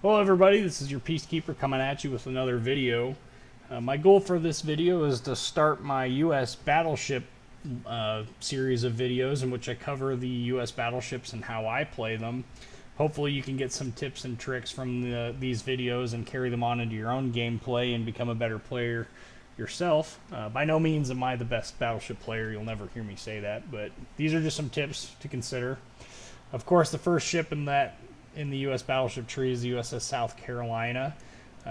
Hello everybody, this is your Peacekeeper coming at you with another video. My goal for this video is to start my US battleship series of videos in which I cover the US battleships and how I play them. Hopefully you can get some tips and tricks from these videos and carry them on into your own gameplay and become a better player yourself. By no means am I the best battleship player, you'll never hear me say that, but these are just some tips to consider. Of course, the first ship in the U.S. battleship tree is the USS South Carolina.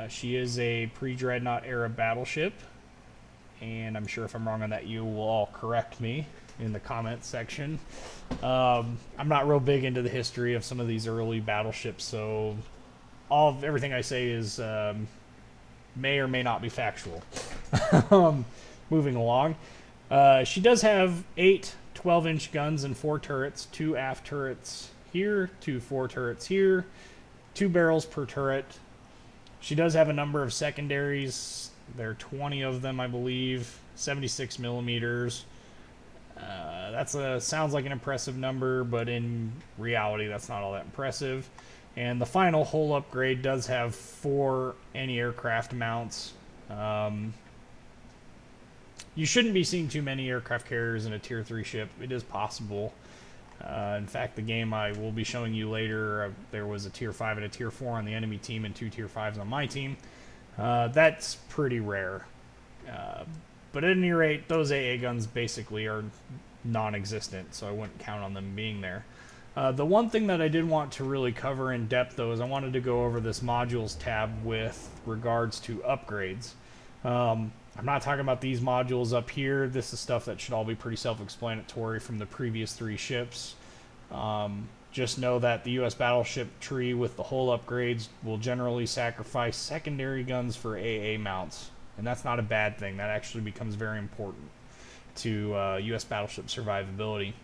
She is a pre-dreadnought era battleship, and I'm sure if I'm wrong on that, you will all correct me in the comments section. I'm not real big into the history of some of these early battleships, so everything I say is may or may not be factual. Moving along, she does have 8 12-inch guns and 4 turrets, 2 aft turrets here, 2 fore turrets here, 2 barrels per turret. She does have a number of secondaries. There are 20 of them, I believe, 76 millimeters. Sounds like an impressive number, but in reality, that's not all that impressive. And the final hull upgrade does have 4 anti-aircraft mounts. You shouldn't be seeing too many aircraft carriers in a Tier 3 ship. It is possible. In fact, the game I will be showing you later, there was a Tier 5 and a Tier 4 on the enemy team and 2 Tier 5s on my team. That's pretty rare. But at any rate, those AA guns basically are non-existent, so I wouldn't count on them being there. The one thing that I did want to really cover in depth, though, is I wanted to go over this modules tab with regards to upgrades. I'm not talking about these modules up here. This is stuff that should all be pretty self-explanatory from the previous 3 ships. Just know that the US battleship tree with the hull upgrades will generally sacrifice secondary guns for AA mounts. And that's not a bad thing. That actually becomes very important to US battleship survivability.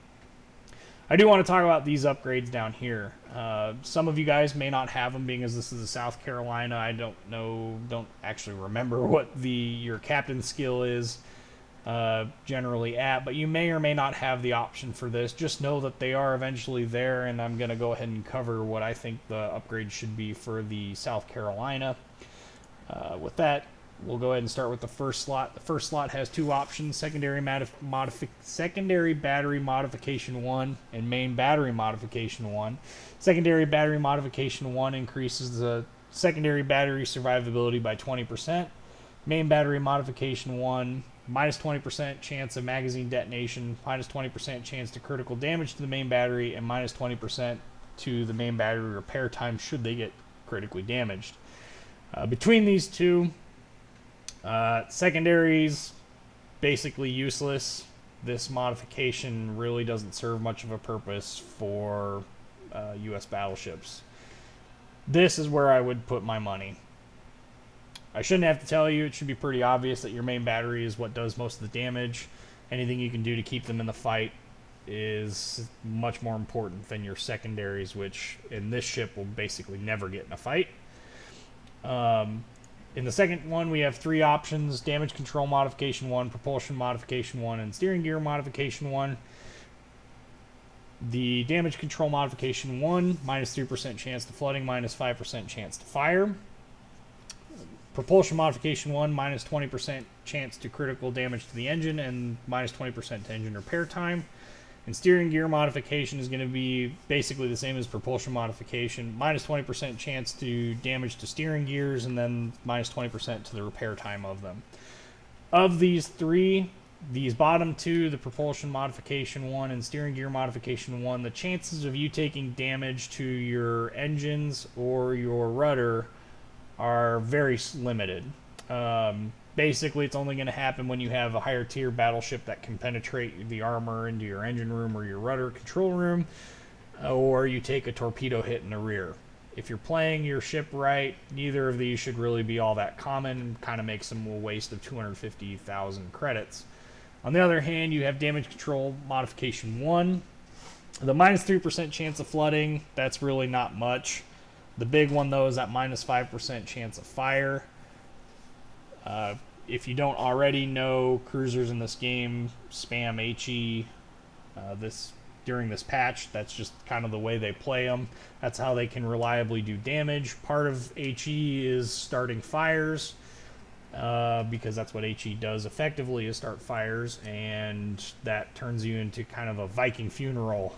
I do want to talk about these upgrades down here. Some of you guys may not have them, being as this is a South Carolina. I don't actually remember what your captain skill is generally at, but you may or may not have the option for this. Just know that they are eventually there, and I'm going to go ahead and cover what I think the upgrade should be for the South Carolina. With that, we'll go ahead and start with the first slot. The first slot has 2 options: secondary battery modification 1 and main battery modification 1. Secondary battery modification 1 increases the secondary battery survivability by 20%. Main battery modification 1, minus 20% chance of magazine detonation, minus 20% chance to critical damage to the main battery, and minus 20% to the main battery repair time should they get critically damaged. Between these two, secondaries, basically useless. This modification really doesn't serve much of a purpose for US battleships. This is where I would put my money. I shouldn't have to tell you, it should be pretty obvious that your main battery is what does most of the damage. Anything you can do to keep them in the fight is much more important than your secondaries, which in this ship will basically never get in a fight. In the second one, we have 3 options: damage control modification 1, propulsion modification 1, and steering gear modification 1. The damage control modification 1, minus 3% chance to flooding, minus 5% chance to fire. Propulsion modification 1, minus 20% chance to critical damage to the engine, and minus 20% to engine repair time. And steering gear modification is going to be basically the same as propulsion modification. Minus 20% chance to damage to steering gears, and then minus 20% to the repair time of them. Of these 3, these bottom 2, the propulsion modification 1 and steering gear modification 1, the chances of you taking damage to your engines or your rudder are very limited. Basically, it's only going to happen when you have a higher tier battleship that can penetrate the armor into your engine room or your rudder control room, or you take a torpedo hit in the rear. If you're playing your ship right, neither of these should really be all that common, and kind of makes them a waste of 250,000 credits. On the other hand, you have damage control modification 1. The minus 3% chance of flooding, that's really not much. The big one, though, is that minus 5% chance of fire. If you don't already know, cruisers in this game spam HE. This during this patch. That's just kind of the way they play them. That's how they can reliably do damage. Part of HE is starting fires, because that's what HE does effectively, is start fires, and that turns you into kind of a Viking funeral.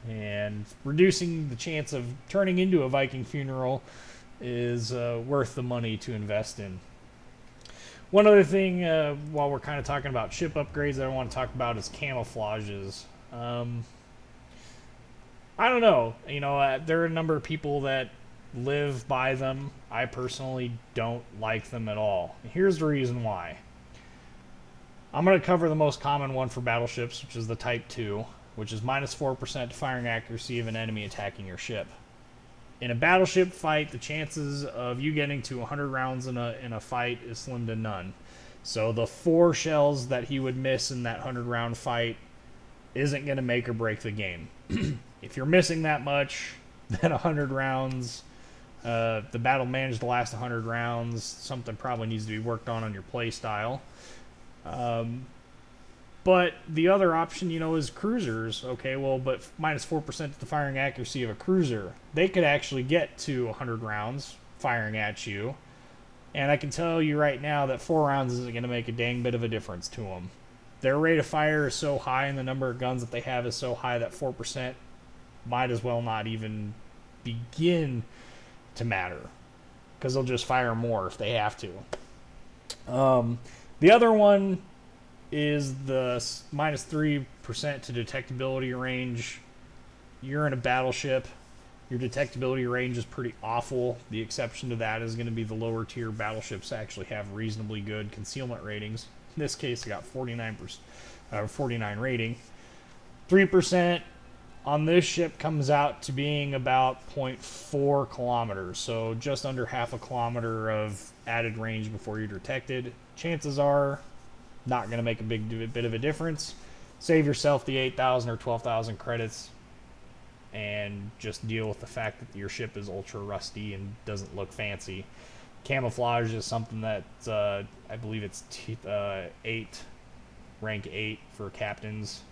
And reducing the chance of turning into a Viking funeral is worth the money to invest in. One other thing, while we're kind of talking about ship upgrades, that I want to talk about is camouflages. I don't know. You know, there are a number of people that live by them. I personally don't like them at all. Here's the reason why. I'm going to cover the most common one for battleships, which is the Type 2, which is minus 4% to firing accuracy of an enemy attacking your ship. In a battleship fight, the chances of you getting to 100 rounds in a fight is slim to none. So the 4 shells that he would miss in that 100-round fight isn't going to make or break the game. If you're missing that much, then 100 rounds, the battle managed to last 100 rounds, something probably needs to be worked on your play style. But the other option, you know, is cruisers. Okay, well, but minus 4% to the firing accuracy of a cruiser. They could actually get to 100 rounds firing at you. And I can tell you right now that 4 rounds isn't going to make a dang bit of a difference to them. Their rate of fire is so high and the number of guns that they have is so high that 4% might as well not even begin to matter. Because they'll just fire more if they have to. The other one is the minus 3% to detectability range. You're in a battleship. Your detectability range is pretty awful. The exception to that is going to be the lower tier battleships actually have reasonably good concealment ratings. In this case, I got 49 rating. 3% on this ship comes out to being about 0.4 kilometers, so just under half a kilometer of added range before you're detected. Chances are not going to make a big bit of a difference. Save yourself the 8,000 or 12,000 credits and just deal with the fact that your ship is ultra rusty and doesn't look fancy. Camouflage is something that I believe it's rank 8 for captains.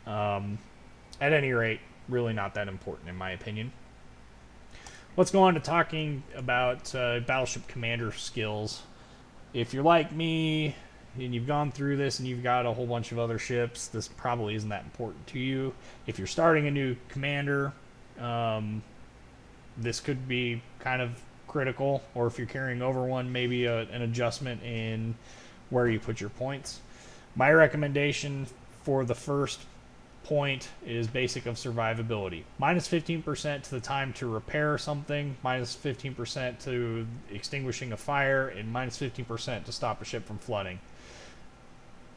At any rate, really not that important in my opinion. Let's go on to talking about battleship commander skills. If you're like me and you've gone through this and you've got a whole bunch of other ships, this probably isn't that important to you. If you're starting a new commander, this could be kind of critical, or if you're carrying over one, maybe an adjustment in where you put your points. My recommendation for the first point is basic of survivability. Minus 15% to the time to repair something, minus 15% to extinguishing a fire, and minus 15% to stop a ship from flooding.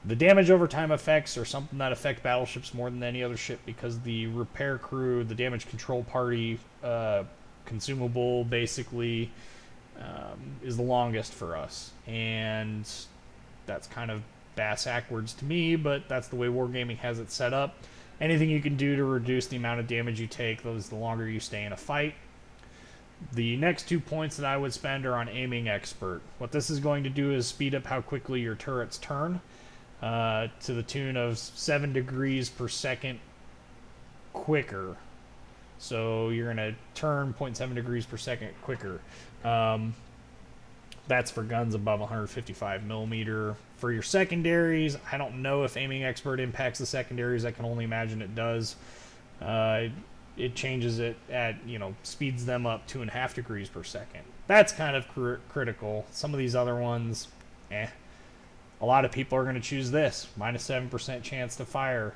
The damage over time effects are something that affect battleships more than any other ship because the repair crew, the damage control party, consumable basically is the longest for us. And that's kind of bass-ackwards to me, but that's the way Wargaming has it set up. Anything you can do to reduce the amount of damage you take, those the longer you stay in a fight. The next 2 points that I would spend are on aiming expert. What this is going to do is speed up how quickly your turrets turn to the tune of 7 degrees per second quicker. So you're going to turn 0.7 degrees per second quicker. That's for guns above 155 millimeter. For your secondaries, I don't know if aiming expert impacts the secondaries. I can only imagine it does. It changes it at, speeds them up 2.5 degrees per second. That's kind of critical. Some of these other ones, A lot of people are going to choose this. Minus 7% chance to fire.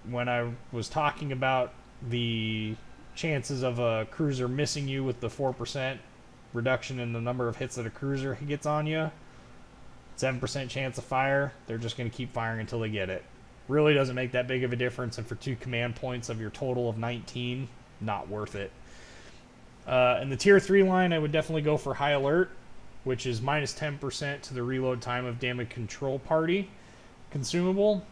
When I was talking about the chances of a cruiser missing you with the 4% reduction in the number of hits that a cruiser gets on you, 7% chance of fire, they're just going to keep firing until they get it. Really doesn't make that big of a difference, and for 2 command points of your total of 19, not worth it. In the tier 3 line, I would definitely go for high alert, which is minus 10% to the reload time of damage control party consumable.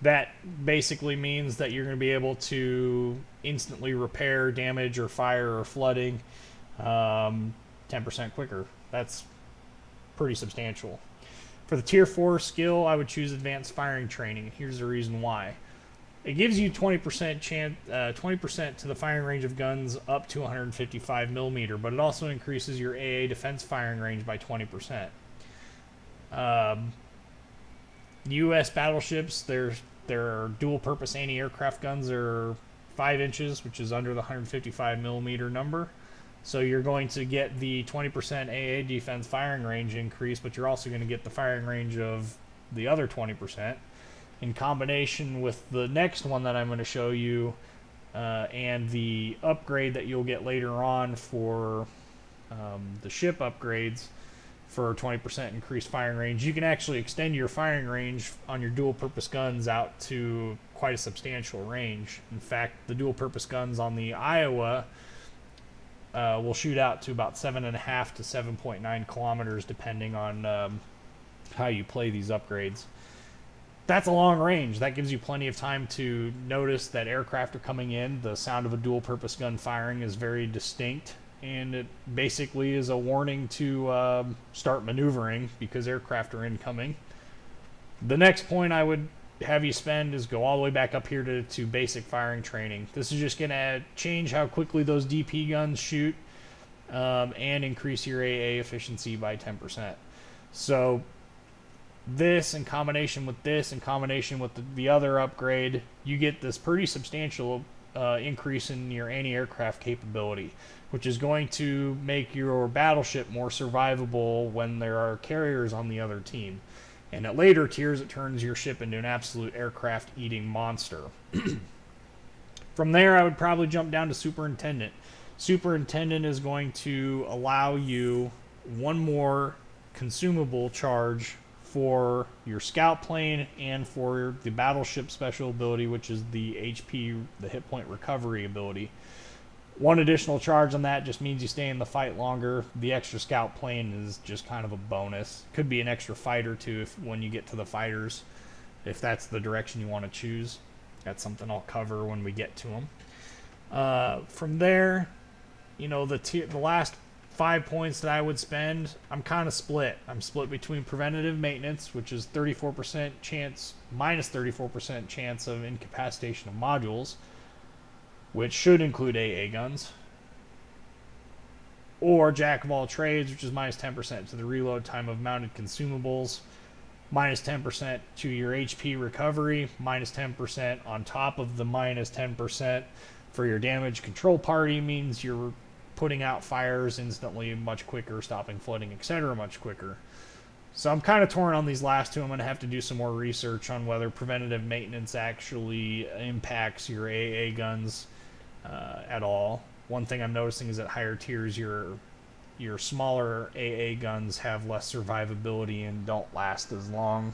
That basically means that you're going to be able to instantly repair damage or fire or flooding 10% quicker. That's pretty substantial. For the tier 4 skill, I would choose advanced firing training. Here's the reason why. It gives you 20% chance, 20% to the firing range of guns up to 155 millimeter, but it also increases your AA defense firing range by 20%. U.S. battleships, their dual-purpose anti-aircraft guns are 5 inches, which is under the 155 millimeter number. So you're going to get the 20% AA defense firing range increase, but you're also going to get the firing range of the other 20%. In combination with the next one that I'm going to show you and the upgrade that you'll get later on for the ship upgrades for 20% increased firing range, you can actually extend your firing range on your dual-purpose guns out to quite a substantial range. In fact, the dual-purpose guns on the Iowa will shoot out to about 7.5 to 7.9 kilometers depending on how you play these upgrades. That's a long range. That gives you plenty of time to notice that aircraft are coming in. The sound of a dual-purpose gun firing is very distinct, and it basically is a warning to start maneuvering because aircraft are incoming. The next point I would have you spend is go all the way back up here to basic firing training. This is just going to change how quickly those DP guns shoot and increase your AA efficiency by 10%. So this in combination with this in combination with the other upgrade, you get this pretty substantial increase in your anti-aircraft capability, which is going to make your battleship more survivable when there are carriers on the other team. And at later tiers, it turns your ship into an absolute aircraft-eating monster. From there, I would probably jump down to Superintendent. Superintendent is going to allow you one more consumable charge for your scout plane and for the battleship special ability, which is the HP, the hit point recovery ability. One additional charge on that just means you stay in the fight longer. The extra scout plane is just kind of a bonus. Could be an extra fighter too when you get to the fighters, if that's the direction you want to choose. That's something I'll cover when we get to them. From there, you know, the last 5 points that I would spend, I'm kind of split. I'm split between preventative maintenance, which is 34% chance, minus 34% chance of incapacitation of modules, which should include AA guns, or Jack of all trades, which is minus 10% to the reload time of mounted consumables, minus 10% to your HP recovery, minus 10% on top of the minus 10% for your damage control party, means you're putting out fires instantly much quicker, stopping flooding, etc. much quicker. So I'm kind of torn on these last two. I'm going to have to do some more research on whether preventative maintenance actually impacts your AA guns at all. One thing I'm noticing is at higher tiers, your smaller AA guns have less survivability and don't last as long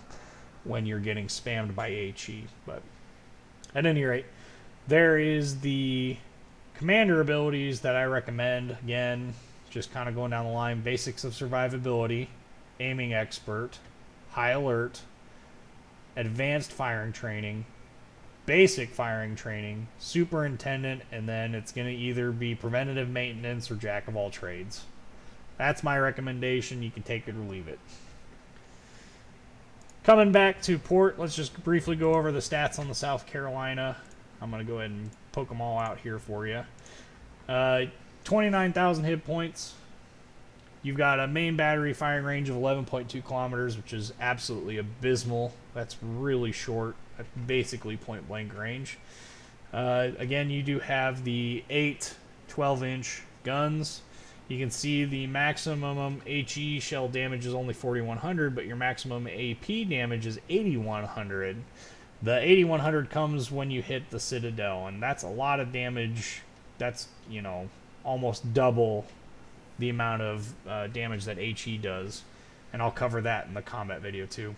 when you're getting spammed by HE. But at any rate, there is the commander abilities that I recommend. Again, just kind of going down the line: basics of survivability, aiming expert, high alert, advanced firing training, basic firing training, superintendent, and then it's going to either be preventative maintenance or jack of all trades. That's my recommendation. You can take it or leave it. Coming back to port, let's just briefly go over the stats on the South Carolina. I'm going to go ahead and poke them all out here for you. 29,000 hit points. You've got a main battery firing range of 11.2 kilometers, which is absolutely abysmal. That's really short. That's basically point blank range. Again, you do have the 8 12-inch guns. You can see the maximum HE shell damage is only 4,100, but your maximum AP damage is 8,100. The 8,100 comes when you hit the Citadel, and that's a lot of damage. That's, you know, almost double the amount of damage that HE does, and I'll cover that in the combat video too.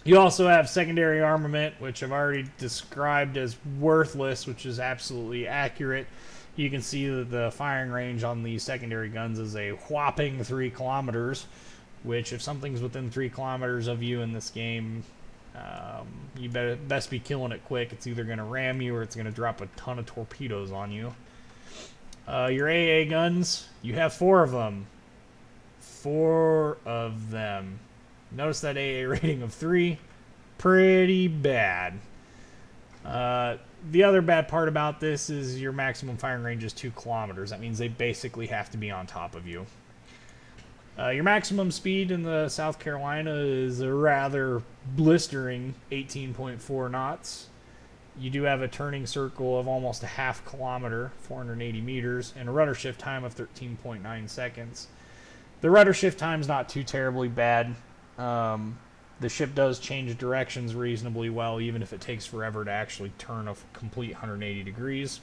You also have secondary armament, which I've already described as worthless, which is absolutely accurate. You can see that the firing range on the secondary guns is a whopping 3 kilometers, which if something's within 3 kilometers of you in this game, you best be killing it quick. It's either going to ram you or it's going to drop a ton of torpedoes on you. Your AA guns, you have 4 of them. 4 of them. Notice that AA rating of 3, pretty bad. The other bad part about this is your maximum firing range is 2 kilometers. That means they basically have to be on top of you. Your maximum speed in the South Carolina is a rather blistering 18.4 knots. You do have a turning circle of almost a half kilometer, 480 meters, and a rudder shift time of 13.9 seconds. The rudder shift time is not too terribly bad. The ship does change directions reasonably well, even if it takes forever to actually turn a complete 180 degrees.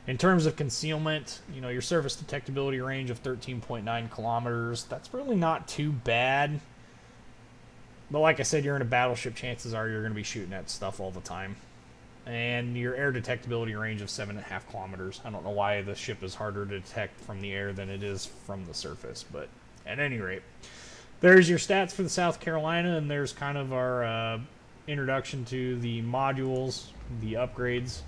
In terms of concealment, your surface detectability range of 13.9 kilometers, that's really not too bad. But like I said, you're in a battleship, chances are you're going to be shooting at stuff all the time. And your air detectability range of 7.5 kilometers. I don't know why the ship is harder to detect from the air than it is from the surface, but at any rate. There's your stats for the South Carolina, and there's kind of our introduction to the modules, the upgrades,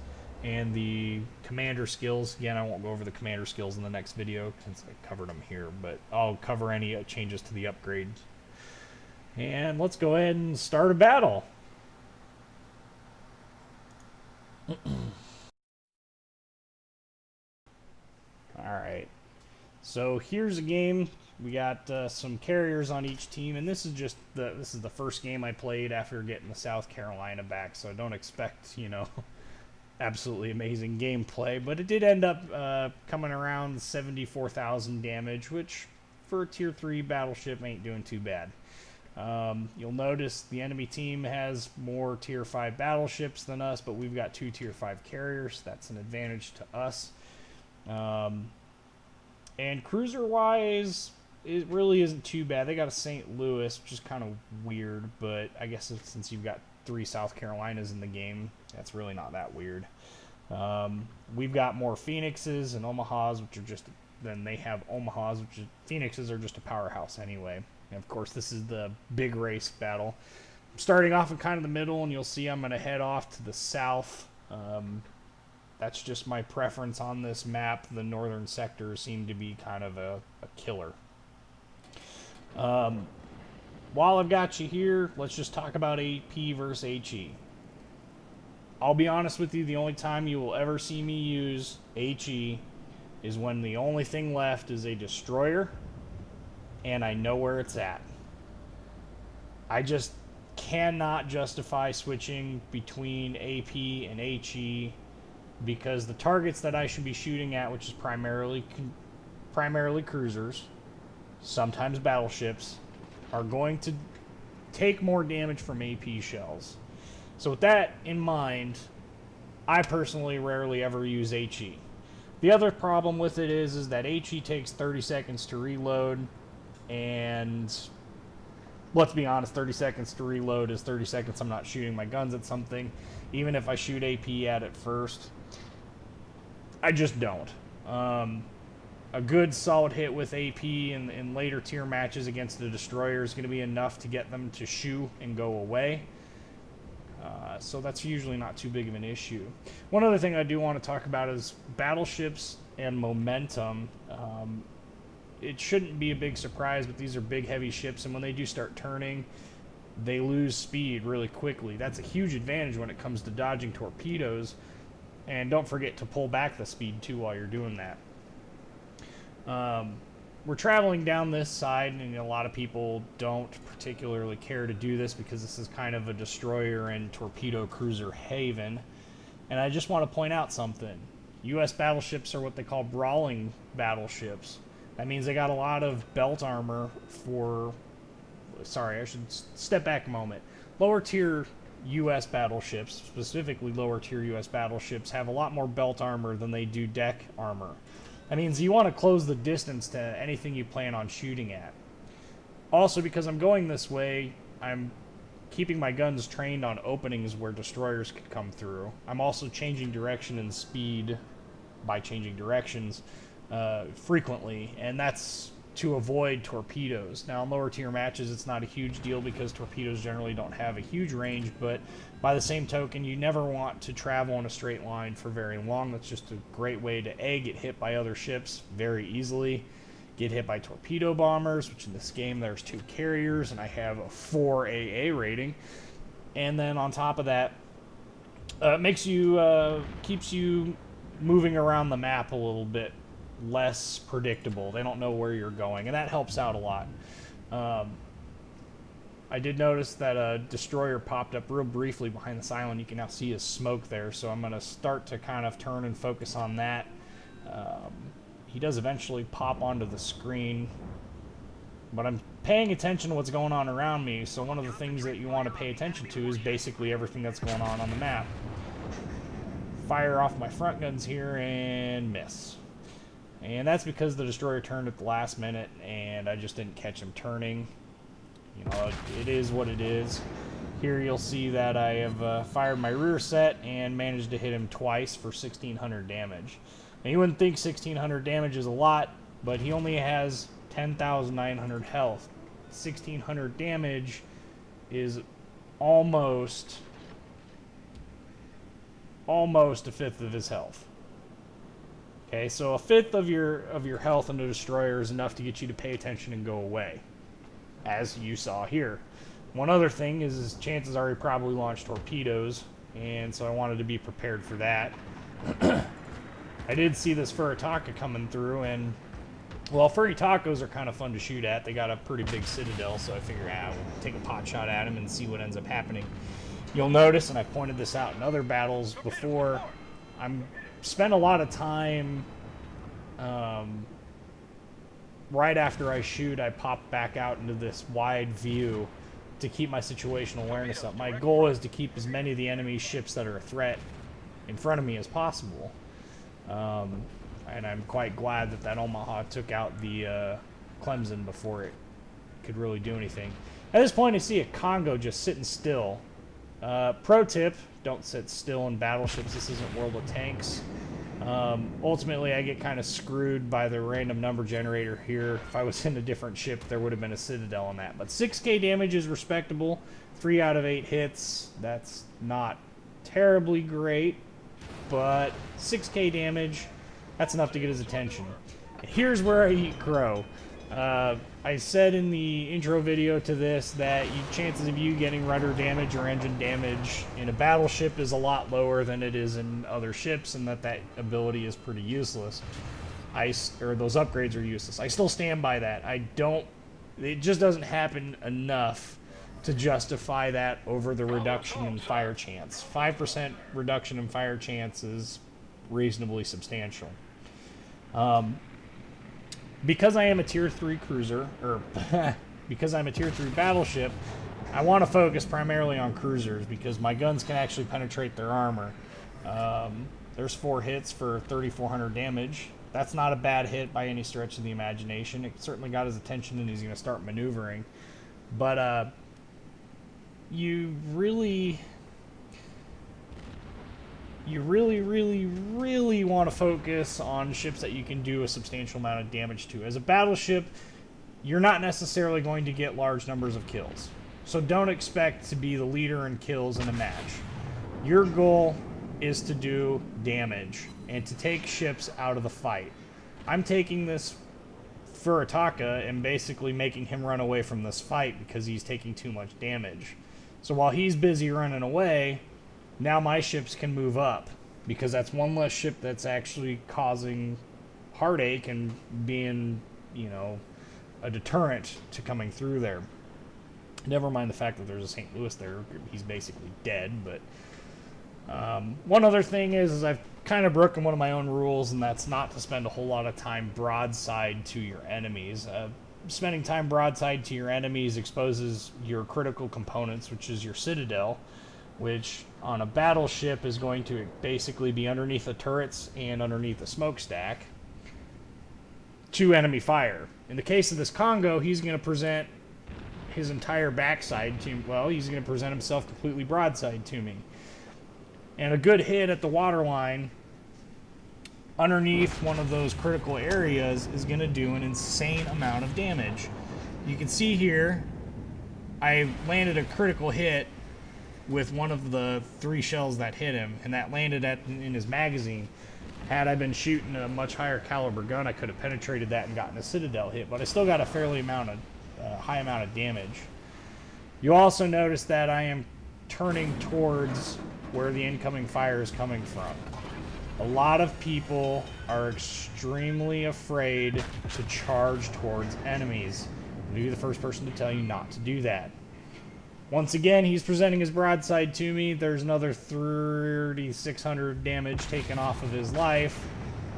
and the commander skills. Again, I won't go over the commander skills in the next video since I covered them here, but I'll cover any changes to the upgrades. And let's go ahead and start a battle. Alright, so here's a game. We got some carriers on each team, and this is the first game I played after getting the South Carolina back, so don't expect, absolutely amazing gameplay, but it did end up coming around 74,000 damage, which for a tier 3 battleship ain't doing too bad. You'll notice the enemy team has more tier 5 battleships than us, but we've got 2 tier 5 carriers. That's an advantage to us. And cruiser-wise, it really isn't too bad. They got a St. Louis, which is kind of weird, but I guess since you've got 3 South Carolinas in the game, that's really not that weird. We've got more Phoenixes and Omahas, which are just, then they have Omahas, which is, Phoenixes are just a powerhouse anyway. And of course, this is the big race battle. I'm starting off in kind of the middle, and you'll see I'm going to head off to the south. That's just my preference on this map. The northern sectors seem to be kind of a killer. While I've got you here, let's just talk about AP versus HE. I'll be honest with you, the only time you will ever see me use HE is when the only thing left is a destroyer, and I know where it's at. I just cannot justify switching between AP and HE because the targets that I should be shooting at, which is primarily cruisers, sometimes battleships, are going to take more damage from AP shells. So with that in mind, I personally rarely ever use HE. The other problem with it is that HE takes 30 seconds to reload, and let's be honest, 30 seconds to reload is 30 seconds I'm not shooting my guns at something, even if I shoot AP at it first. I just don't. A good solid hit with AP in later tier matches against the destroyer is going to be enough to get them to shoo and go away. So that's usually not too big of an issue. One other thing I do want to talk about is battleships and momentum. It shouldn't be a big surprise, but these are big, heavy ships, and when they do start turning, they lose speed really quickly. That's a huge advantage when it comes to dodging torpedoes, and don't forget to pull back the speed, too, while you're doing that. We're traveling down this side, and a lot of people don't particularly care to do this because this is kind of a destroyer and torpedo cruiser haven. And I just want to point out something. U.S. battleships are what they call brawling battleships. That means they got a lot of belt armor for... Sorry, I should step back a moment. Lower tier U.S. battleships, specifically lower tier U.S. battleships, have a lot more belt armor than they do deck armor. That means you want to close the distance to anything you plan on shooting at. Also, because I'm going this way, I'm keeping my guns trained on openings where destroyers could come through. I'm also changing direction and speed by changing directions frequently, and that's to avoid torpedoes. Now, in lower tier matches, it's not a huge deal because torpedoes generally don't have a huge range, but by the same token, you never want to travel in a straight line for very long. That's just a great way to A, get hit by other ships very easily, get hit by torpedo bombers, which in this game there's 2 carriers, and I have a 4 AA rating. And then on top of that, Makes you keeps you moving around the map a little bit less predictable. They don't know where you're going, and that helps out a lot. I did notice that a destroyer popped up real briefly behind this island. You can now see his smoke there, so I'm going to start to kind of turn and focus on that. He does eventually pop onto the screen, but I'm paying attention to what's going on around me, so one of the things that you want to pay attention to is basically everything that's going on the map. Fire off my front guns here and miss. And that's because the destroyer turned at the last minute, and I just didn't catch him turning. You know, it is what it is. Here you'll see that I have fired my rear set and managed to hit him twice for 1,600 damage. Now, you wouldn't think 1,600 damage is a lot, but he only has 10,900 health. 1,600 damage is almost a fifth of his health. Okay, so a fifth of your health in the destroyer is enough to get you to pay attention and go away, as you saw here. One other thing is chances are he probably launched torpedoes, and so I wanted to be prepared for that. I did see this Furitaka coming through, and well, Furitakos are kind of fun to shoot at. They got a pretty big citadel, so I figured we'll take a pot shot at him and see what ends up happening. You'll notice, and I pointed this out in other battles before, spend a lot of time right after I shoot, I pop back out into this wide view to keep my situational awareness up. My goal is to keep as many of the enemy ships that are a threat in front of me as possible. And I'm quite glad that Omaha took out the Clemson before it could really do anything. At this point, I see a Congo just sitting still. Pro tip, don't sit still in battleships. This isn't World of Tanks. Ultimately, I get kind of screwed by the random number generator here. If I was in a different ship, there would have been a citadel on that. But 6k damage is respectable. 3 out of 8 hits. That's not terribly great, but 6k damage, that's enough to get his attention. Here's where I eat crow. I said in the intro video to this that chances of you getting rudder damage or engine damage in a battleship is a lot lower than it is in other ships, and that ability is pretty useless. Those upgrades are useless. I still stand by that. It just doesn't happen enough to justify that over the reduction in fire chance. 5% reduction in fire chance is reasonably substantial. Because I am a Tier 3 cruiser, or because I'm a Tier 3 battleship, I want to focus primarily on cruisers because my guns can actually penetrate their armor. There's 4 hits for 3,400 damage. That's not a bad hit by any stretch of the imagination. It certainly got his attention and he's going to start maneuvering. But you really want to focus on ships that you can do a substantial amount of damage to. As a battleship, you're not necessarily going to get large numbers of kills. So don't expect to be the leader in kills in a match. Your goal is to do damage and to take ships out of the fight. I'm taking this Furitaka and basically making him run away from this fight because he's taking too much damage. So while he's busy running away, now my ships can move up, because that's one less ship that's actually causing heartache and being, a deterrent to coming through there. Never mind the fact that there's a St. Louis there. He's basically dead, but one other thing is I've kind of broken one of my own rules, and that's not to spend a whole lot of time broadside to your enemies. Spending time broadside to your enemies exposes your critical components, which is your citadel, which on a battleship is going to basically be underneath the turrets and underneath the smokestack, to enemy fire. In the case of this Congo, he's going to present his entire backside to, he's going to present himself completely broadside to me. And a good hit at the waterline underneath one of those critical areas is going to do an insane amount of damage. You can see here, I landed a critical hit with one of the 3 shells that hit him, and that landed in his magazine. Had I been shooting a much higher caliber gun, I could have penetrated that and gotten a citadel hit, but I still got a fairly high amount of damage. You also notice that I am turning towards where the incoming fire is coming from. A lot of people are extremely afraid to charge towards enemies. I'll be the first person to tell you not to do that. Once again, he's presenting his broadside to me. There's another 3,600 damage taken off of his life.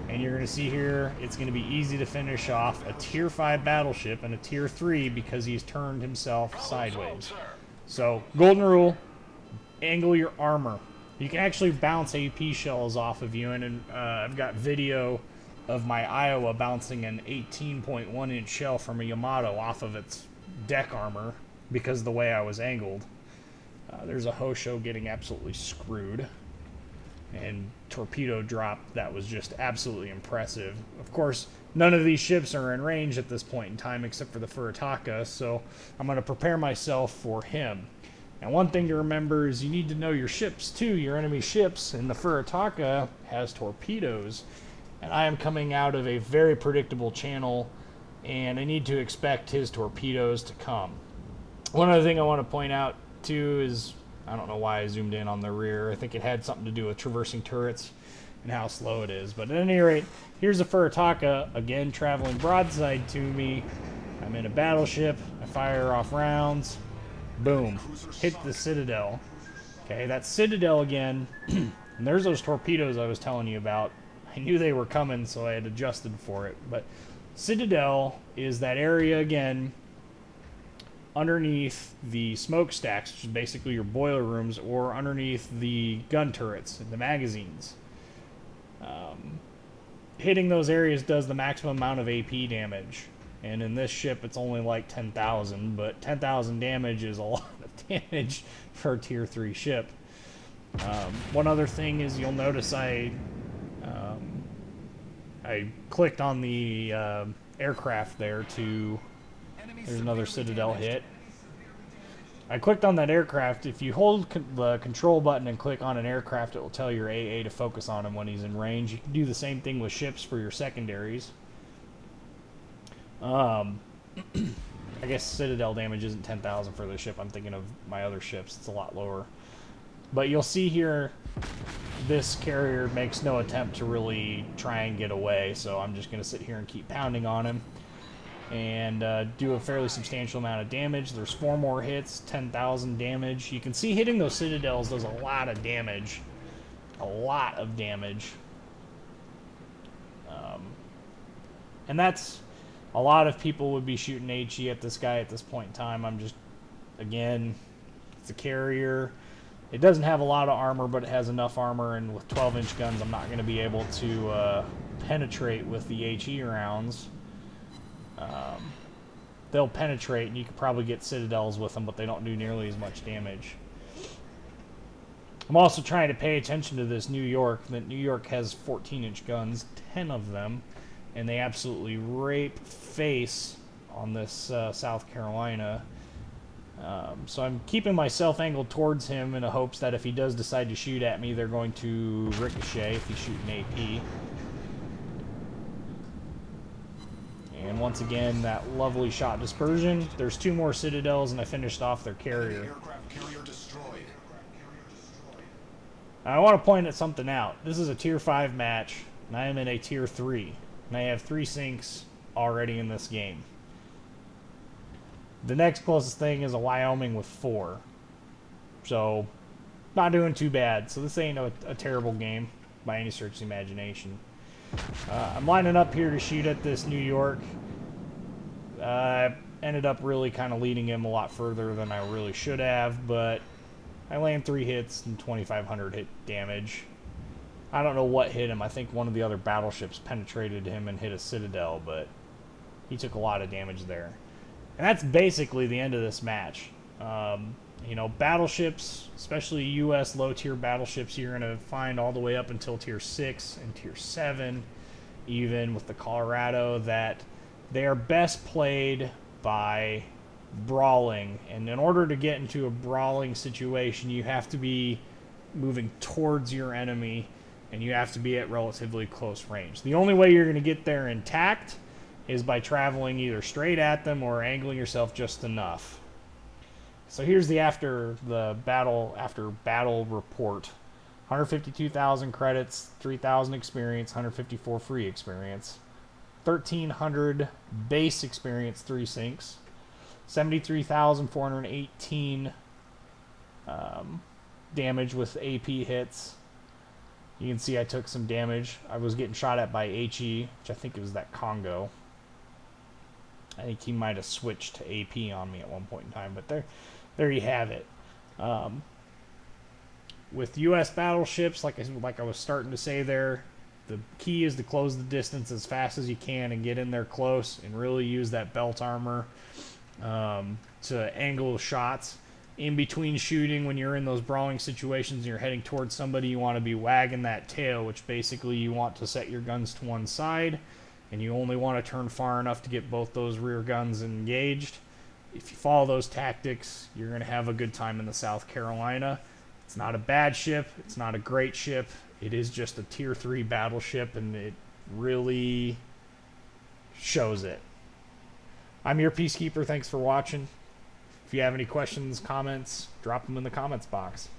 And you're going to see here, it's going to be easy to finish off a Tier 5 battleship and a Tier 3 because he's turned himself sideways. So, golden rule, angle your armor. You can actually bounce AP shells off of you, and I've got video of my Iowa bouncing an 18.1 inch shell from a Yamato off of its deck armor because of the way I was angled. There's a Hosho getting absolutely screwed, and torpedo drop that was just absolutely impressive. Of course, none of these ships are in range at this point in time except for the Furitaka, so I'm going to prepare myself for him. And one thing to remember is you need to know your ships too, your enemy ships, and the Furitaka has torpedoes. And I am coming out of a very predictable channel, and I need to expect his torpedoes to come. One other thing I want to point out too is, I don't know why I zoomed in on the rear. I think it had something to do with traversing turrets and how slow it is. But at any rate, here's a Furitaka, again traveling broadside to me. I'm in a battleship, I fire off rounds. Boom. Hit the Citadel. Okay, that's Citadel again. And there's those torpedoes I was telling you about. I knew they were coming, so I had adjusted for it. But Citadel is that area again underneath the smokestacks, which is basically your boiler rooms, or underneath the gun turrets and the magazines. Hitting those areas does the maximum amount of AP damage. And in this ship, it's only like 10,000, but 10,000 damage is a lot of damage for a Tier 3 ship. One other thing is you'll notice I clicked on the aircraft there to... There's another Citadel hit. I clicked on that aircraft. If you hold the control button and click on an aircraft, it will tell your AA to focus on him when he's in range. You can do the same thing with ships for your secondaries. I guess Citadel damage isn't 10,000 for this ship. I'm thinking of my other ships. It's a lot lower. But you'll see here, this carrier makes no attempt to really try and get away, so I'm just going to sit here and keep pounding on him and do a fairly substantial amount of damage. There's 4 more hits, 10,000 damage. You can see hitting those Citadels does a lot of damage. A lot of damage. And that's... A lot of people would be shooting HE at this guy at this point in time. I'm just, again, it's a carrier. It doesn't have a lot of armor, but it has enough armor, and with 12-inch guns, I'm not going to be able to penetrate with the HE rounds. They'll penetrate, and you could probably get Citadels with them, but they don't do nearly as much damage. I'm also trying to pay attention to this New York. That New York has 14-inch guns, 10 of them. And they absolutely rape face on this South Carolina. So I'm keeping myself angled towards him in the hopes that if he does decide to shoot at me, they're going to ricochet if he's shooting AP. And once again, that lovely shot dispersion. There's 2 more Citadels, and I finished off their carrier. I want to point at something out. This is a Tier 5 match, and I am in a Tier 3. And I have 3 sinks already in this game. The next closest thing is a Wyoming with 4. So, not doing too bad. So this ain't a terrible game by any stretch of the imagination. I'm lining up here to shoot at this New York. Ended up really kind of leading him a lot further than I really should have, but I land 3 hits and 2,500 hit damage. I don't know what hit him. I think one of the other battleships penetrated him and hit a Citadel, but he took a lot of damage there. And that's basically the end of this match. You know, battleships, especially U.S. low-tier battleships, you're going to find all the way up until Tier 6 and Tier 7, even with the Colorado, that they are best played by brawling. And in order to get into a brawling situation, you have to be moving towards your enemy, and you have to be at relatively close range. The only way you're going to get there intact is by traveling either straight at them or angling yourself just enough. So here's the after battle report. 152,000 credits, 3,000 experience, 154 free experience, 1,300 base experience, 3 syncs, 73,418 damage with AP hits. You can see I took some damage. I was getting shot at by HE, which I think it was that Congo. I think he might have switched to AP on me at one point in time, but there you have it. With U.S. battleships, like I was starting to say there, the key is to close the distance as fast as you can and get in there close and really use that belt armor to angle shots. In between shooting, when you're in those brawling situations and you're heading towards somebody, you want to be wagging that tail, which basically you want to set your guns to one side, and you only want to turn far enough to get both those rear guns engaged. If you follow those tactics, you're going to have a good time in the South Carolina. It's not a bad ship. It's not a great ship. It is just a Tier 3 battleship, and it really shows it. I'm your Peacekeeper. Thanks for watching. If you have any questions, comments, drop them in the comments box.